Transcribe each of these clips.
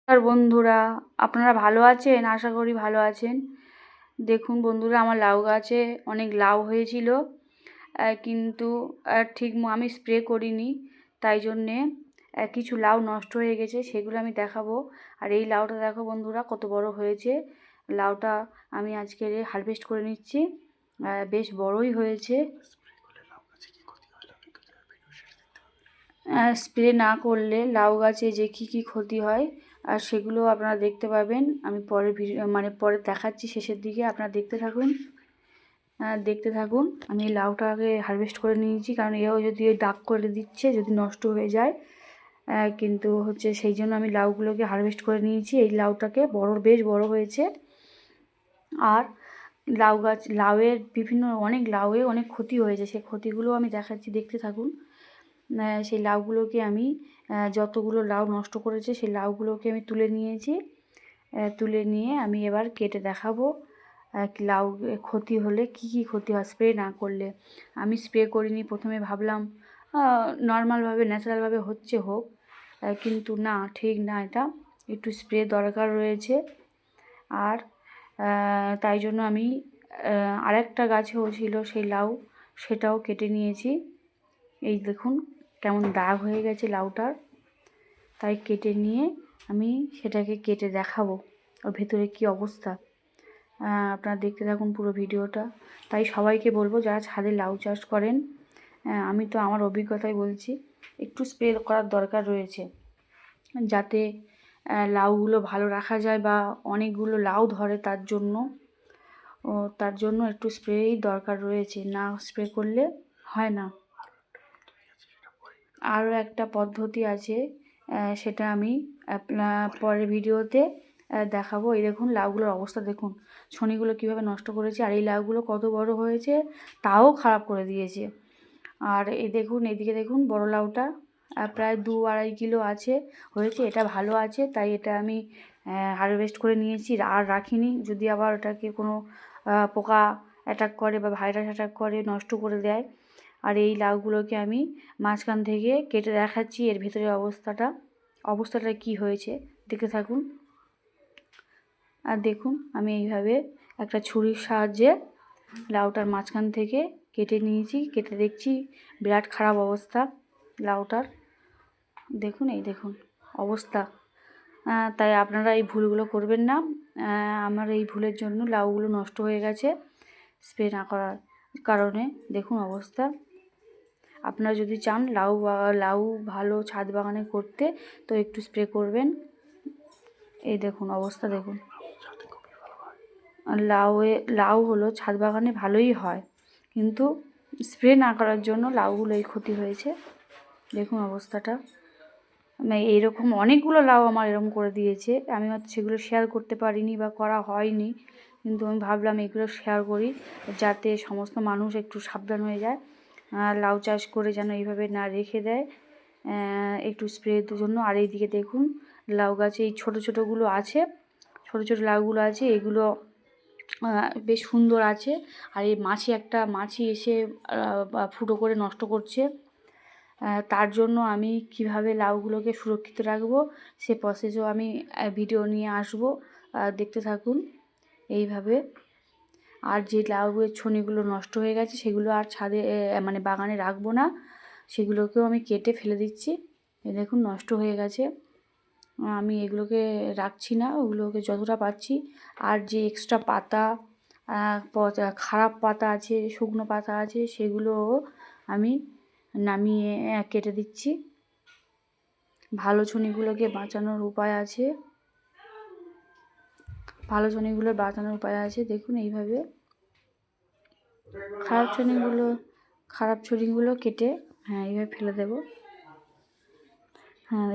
আর বন্ধুরা, আপনারা ভালো আছেন? আশা করি ভালো আছেন। দেখুন বন্ধুরা, আমার লাউ গাছে অনেক লাউ হয়েছিল, কিন্তু ঠিক আমি স্প্রে করিনি, তাই জন্যে কিছু লাউ নষ্ট হয়ে গেছে, সেগুলো আমি দেখাবো। আর এই লাউটা দেখো বন্ধুরা কত বড় হয়েছে। লাউটা আমি আজকে হারভেস্ট করে নিচ্ছি, বেশ বড়ই হয়েছে। স্প্রে না করলে লাউ গাছে যে কী ক্ষতি হয় আর সেগুলো আপনারা দেখতে পাবেন। আমি পরে পরে দেখাচ্ছি, শেষের দিকে আপনারা দেখতে থাকুন। আমি এই লাউটাকে হারভেস্ট করে নিয়েছি, কারণ এও যদি দাগ করে দিচ্ছে, যদি নষ্ট হয়ে যায়, কিন্তু হচ্ছে সেই জন্য আমি লাউগুলোকে হারভেস্ট করে নিয়েছি। এই লাউটাকে বেশ বড় হয়েছে। আর লাউয়ের অনেক লাউয়ে অনেক ক্ষতি হয়েছে, সেই ক্ষতিগুলো আমি দেখাচ্ছি, দেখতে থাকুন। সেই লাউগুলোকে আমি যতগুলো লাউ নষ্ট করেছে সেই লাউগুলোকে আমি তুলে নিয়েছি। তুলে নিয়ে আমি এবার কেটে দেখাবো লাউ ক্ষতি হলে কী ক্ষতি হয় স্প্রে না করলে। আমি স্প্রে করিনি, প্রথমে ভাবলাম নর্মালভাবে ন্যাচারালভাবে হোক, কিন্তু না, ঠিক না, এটা একটু স্প্রে দরকার রয়েছে। আর তাই জন্য আমি আরেকটা গাছেও ছিল সেই লাউ, সেটাও কেটে নিয়েছি। এই দেখুন কেমন দাগ হয়ে গেছে লাউটার, তাই কেটে নিয়ে আমি সেটাকে কেটে দেখাবো ওর ভেতরে কী অবস্থা। আপনারা দেখতে থাকুন পুরো ভিডিওটা। তাই সবাইকে বলবো যারা ছাদে লাউ চাষ করেন, আমি তো আমার অভিজ্ঞতায় বলছি, একটু স্প্রে করার দরকার রয়েছে, যাতে লাউগুলো ভালো রাখা যায় বা অনেকগুলো লাউ ধরে, তার জন্য একটু স্প্রেই দরকার রয়েছে, না স্প্রে করলে হয় না। আরও একটা পদ্ধতি আছে, সেটা আমি পরের ভিডিওতে দেখাবো। এই দেখুন লাউগুলোর অবস্থা দেখুন, ছনিগুলো কীভাবে নষ্ট করেছে, আর এই লাউগুলো কত বড় হয়েছে তাও খারাপ করে দিয়েছে। আর এই দেখুন, এদিকে দেখুন বড় লাউটা প্রায় 2-2.5 কিলো হয়েছে, এটা ভালো আছে, তাই এটা আমি হারভেস্ট করে নিয়েছি, আর রাখিনি। যদি আবার ওটাকে কোনো পোকা অ্যাটাক করে বা ভাইরাস অ্যাটাক করে, নষ্ট করে দেয়। আর এই লাউগুলোকে আমি মাঝখান থেকে কেটে দেখাচ্ছি এর ভেতরের অবস্থাটা কি হয়েছে, দেখতে থাকুন। আর দেখুন আমি এইভাবে একটা ছুরির সাহায্যে লাউটার মাঝখান থেকে কেটে নিয়েছি, কেটে দেখছি বিরাট খারাপ অবস্থা লাউটার। দেখুন, এই দেখুন অবস্থা। তাই আপনারা এই ভুলগুলো করবেন না। আমার এই ভুলের জন্য লাউগুলো নষ্ট হয়ে গেছে স্প্রে না করার কারণে। দেখুন অবস্থা। আপনারা যদি চান লাউ ভালো ছাদ বাগানে করতে, তো একটু স্প্রে করবেন। এই দেখুন অবস্থা দেখুন। লাউ হলো ছাদ বাগানে ভালোই হয়, কিন্তু স্প্রে না করার জন্য লাউগুলো এই ক্ষতি হয়েছে। দেখুন অবস্থাটা। এইরকম অনেকগুলো লাউ আমার এরকম করে দিয়েছে, আমি হয়তো সেগুলো শেয়ার করতে পারিনি বা করা হয়নি, কিন্তু আমি ভাবলাম এগুলো শেয়ার করি, যাতে সমস্ত মানুষ একটু সাবধান হয়ে যায়, লাউ চাষ করে যেন এইভাবে না রেখে দেয়, একটু স্প্রের জন্য। আর এইদিকে দেখুন লাউ গাছে এই ছোটো ছোটো লাউগুলো আছে, এগুলো বেশ সুন্দর আছে। আর এই মাছি এসে ফুটো করে নষ্ট করছে। তার জন্য আমি কিভাবে লাউগুলোকে সুরক্ষিত রাখবো সে প্রসেসও আমি ভিডিও নিয়ে আসব, দেখতে থাকুন এইভাবে। আর যে লাউয়ের ছনিগুলো নষ্ট হয়ে গেছে সেগুলো আর ছাদে বাগানে রাখবো না, সেগুলোকেও আমি কেটে ফেলে দিচ্ছি। দেখুন নষ্ট হয়ে গেছে, আমি এগুলোকে রাখছি না, ওগুলোকে যতটা পাচ্ছি। আর যে এক্সট্রা খারাপ পাতা আছে, শুকনো পাতা আছে, সেগুলোও আমি নামিয়ে কেটে দিচ্ছি। ভালো ছনিগুলোকে বাঁচানোর উপায় আছে, দেখুন এইভাবে খারাপ ছনিগুলো কেটে এইভাবে ফেলে দেব।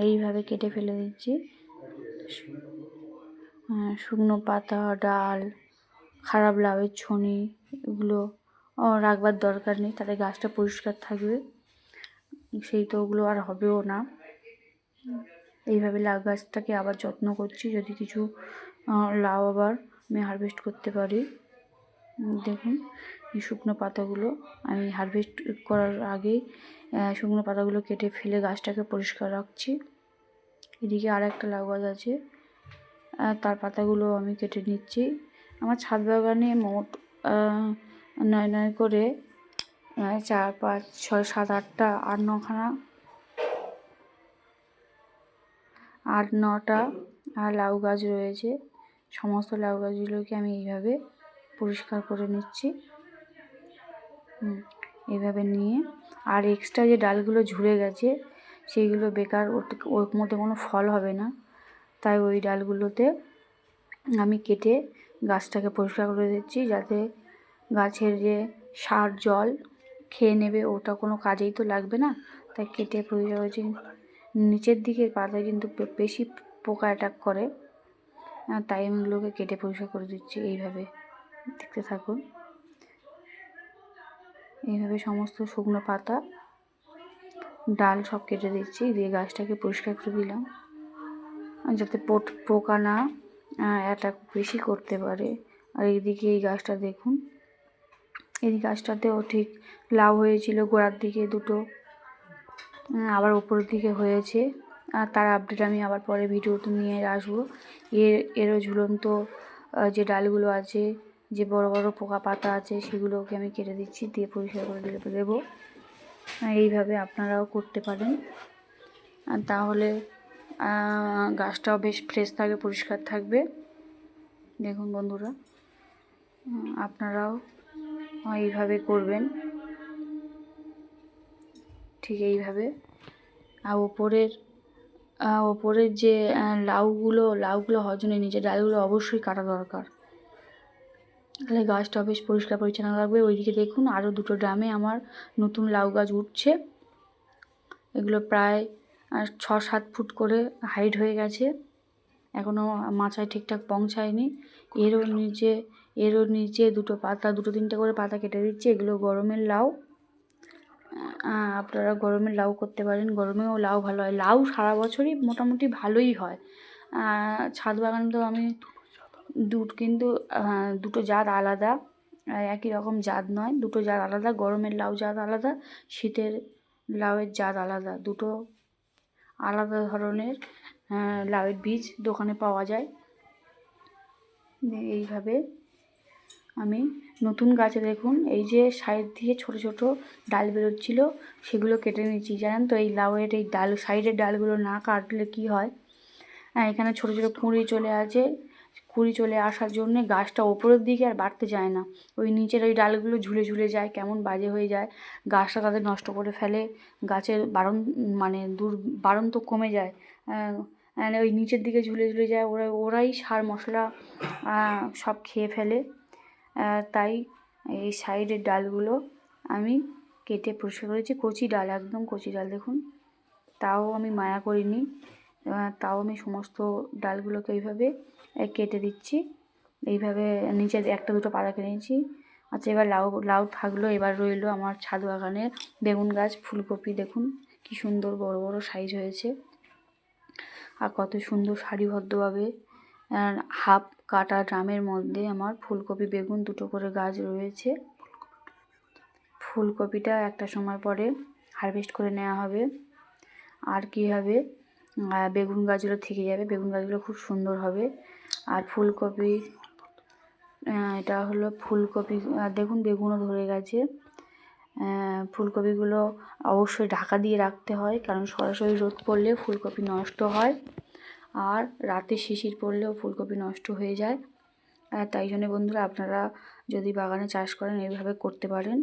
এইভাবে কেটে ফেলে দিচ্ছি। শুকনো পাতা, ডাল, খারাপ লাউয়ের ছনি, এগুলো রাখবার দরকার নেই, তাতে গাছটা পরিষ্কার থাকবে, সেই তো ওগুলো আর হবেও না। এইভাবে লাউ গাছটাকে আবার যত্ন করছি, যদি কিছু লাউ আবার আমি হারভেস্ট করতে পারি। দেখুন এই শুকনো পাতাগুলো আমি হারভেস্ট করার আগেই শুকনো পাতাগুলো কেটে ফেলে গাছটাকে পরিষ্কার রাখছি। এদিকে আর একটা লাউ গাছ আছে, তার পাতাগুলো আমি কেটে নিচ্ছি। আমার ছাদ বাগানে মোট 9 করে 4, 5, 6, 7, 8টা 8-9খানা 8-9টা লাউ গাছ রয়েছে। সমস্ত লাউ গাছগুলোকে আমি এইভাবে পরিষ্কার করে নিচ্ছি। এইভাবে নিয়ে আর এক্সট্রা যে ডালগুলো ঝুলে গেছে সেইগুলো বেকার, ওর মধ্যে কোনো ফল হবে না, তাই ওই ডালগুলোতে আমি কেটে গাছটাকে পরিষ্কার করে দিচ্ছি, যাতে গাছের যে সার জল খেয়ে নেবে ওটা কোনো কাজেই তো লাগবে না, তাই কেটে পরিষ্কার করছি। নিচের দিকের পাতায় কিন্তু বেশি পোকা অ্যাটাক করে, তাই আমি এগুলোকে কেটে পরিষ্কার করে দিচ্ছি। এইভাবে দেখতে থাকুন। এইভাবে সমস্ত শুকনো পাতা ডাল সব কেটে দিচ্ছি, দিয়ে গাছটাকে পরিষ্কার করে দিলাম, যাতে পোকা না অ্যাটাক বেশি করতে পারে। আর এইদিকে এই গাছটা দেখুন, এই গাছটাতেও ঠিক লাউ হয়েছিল গোড়ার দিকে দুটো, আবার উপরের দিকে হয়েছে। আর তার আপডেট আমি আবার পরে ভিডিওতে নিয়ে আসবো। এরও ঝুলন্ত যে ডালগুলো আছে, যে বড় বড় পোকা পাতা আছে, সেগুলোকে আমি কেটে দিচ্ছি, দিয়ে পরিষ্কার করে দেবো। এইভাবে আপনারাও করতে পারেন, তাহলে গাছটাও বেশ ফ্রেশ থাকবে, পরিষ্কার থাকবে। দেখুন বন্ধুরা, আপনারাও এইভাবে করবেন, ঠিক এইভাবে। আর ওপরের যে লাউগুলো হওয়ার জন্য নিচের ডালগুলো অবশ্যই কাটা দরকার, তাহলে গাছটা বেশ পরিষ্কার পরিচ্ছন্ন রাখবে। ওইদিকে দেখুন আরও 2টো ড্রামে আমার নতুন লাউ গাছ উঠছে। এগুলো প্রায় 6-7 ফুট করে হাইট হয়ে গেছে, এখনও মাচায় ঠিকঠাক পৌঁছায়নি। এরও নিচে 2-3টে করে পাতা কেটে দিচ্ছি। এগুলো গরমের লাউ, আপনারা গরমের লাউ করতে পারেন, গরমেও লাউ ভালো হয়। লাউ সারা বছরই মোটামুটি ভালোই হয়। ছাদ বাগান তো আমি কিন্তু 2টো জাত আলাদা, একই রকম জাত নয়, 2টো জাত আলাদা। গরমের লাউ জাত আলাদা, শীতের লাউয়ের জাত আলাদা, 2টো আলাদা ধরনের লাউয়ের বীজ দোকানে পাওয়া যায়। এইভাবে আমি নতুন গাছে দেখুন, এই যে সাইড দিয়ে ছোট ছোট ডাল বেরোচ্ছিল, সেগুলো কেটে নিচ্ছি। জানেন তো, এই লাউয়ের এই ডাল সাইডের ডালগুলো না কাটলে কি হয়, এখানে ছোট ছোট কুঁড়ি চলে আসার জন্যে গাছটা ওপরের দিকে আর বাড়তে যায় না। ওই নিচের ওই ডালগুলো ঝুলে ঝুলে যায়, কেমন বাজে হয়ে যায়, গাছটা তাদের নষ্ট করে ফেলে, গাছের বাড়ন তো কমে যায়। ওই নিচের দিকে ঝুলে ঝুলে যায়, ওরাই সার মশলা সব খেয়ে ফেলে। তাই এই সাইডের ডালগুলো আমি কেটে পরিষ্কার করেছি। কচি ডাল, একদম কচি ডাল দেখুন, তাও আমি মায়া করিনি, তাও আমি সমস্ত ডালগুলোকে এইভাবে কেটে দিচ্ছি। এইভাবে নিচে 1-2টো পাতা কেটে নিয়েছি। আচ্ছা, এবার লাউ থাকলো। এবার রইলো আমার ছাদ বাগানের বেগুন গাছ, ফুলকপি দেখুন কি সুন্দর বড় বড় সাইজ হয়েছে, আর কত সুন্দর সারিবদ্ধভাবে হাফ কাটা ড্রামের মধ্যে আমার ফুলকপি বেগুন 2টো করে গাছ রয়েছে। ফুলকপিটা একটা সময় পরে হারভেস্ট করে নেওয়া হবে, আর কি হবে, বেগুন গাছগুলো থেকে যাবে, বেগুন গাছগুলো খুব সুন্দর হবে। আর ফুলকপি, এটা হলো ফুলকপি, দেখুন বেগুনও ধরে গেছে। ফুলকপিগুলো অবশ্যই ঢাকা দিয়ে রাখতে হয়, কারণ সরাসরি রোদ পড়লে ফুলকপি নষ্ট হয়, আর রাতে শিশির পড়লেও ফুলকপি নষ্ট হয়ে যায়। তাই জন্য বন্ধুরা, আপনারা যদি বাগানে চাষ করেন এইভাবে করতে পারেন,